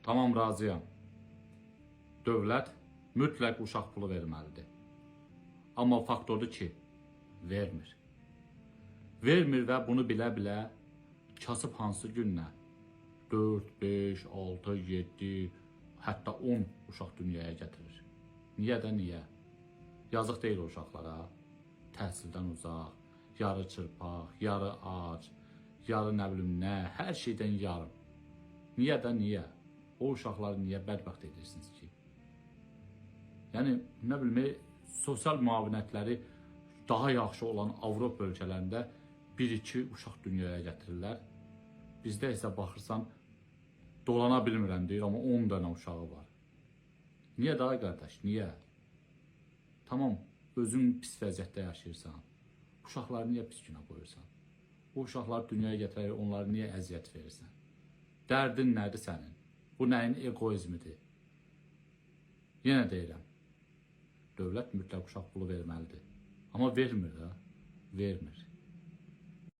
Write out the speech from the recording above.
Tamam, razıyam. Dövlət mütləq uşaq pulu verməlidir. Amma faktordur ki, vermir. Vermir və bunu bilə-bilə kasıb hansı günlə 4, 5, 6, 7, hətta 10 uşaq dünyaya gətirir. Niyə də niyə? Yazıq deyil o uşaqlara. Təhsildən uzaq, yarı çırpaq, yarı ac, yarı nə bilim nə, hər şeydən yarım. Niyə də niyə? O uşaqları niyə bədbəxt edirsiniz ki? Yəni, nə bilim, sosial müavinətləri daha yaxşı olan Avropa ölkələrində 1-2 uşaq dünyaya gətirirlər. Bizdə isə baxırsan, dolana bilmirəm deyir, amma 10 dənə uşağı var. Niyə daha qardaş, niyə? Tamam, özün pis vəziyyətdə yaşayırsan. Uşaqları niyə pis günə qoyursan? O uşaqları dünyaya gətirərək onları niyə əziyyət verirsən? Dərdin nədir sənin? Bu nəyin egoizmidir? Yenə deyirəm, dövlət mütləq uşaq pulu verməlidir. Amma vermir də, vermir.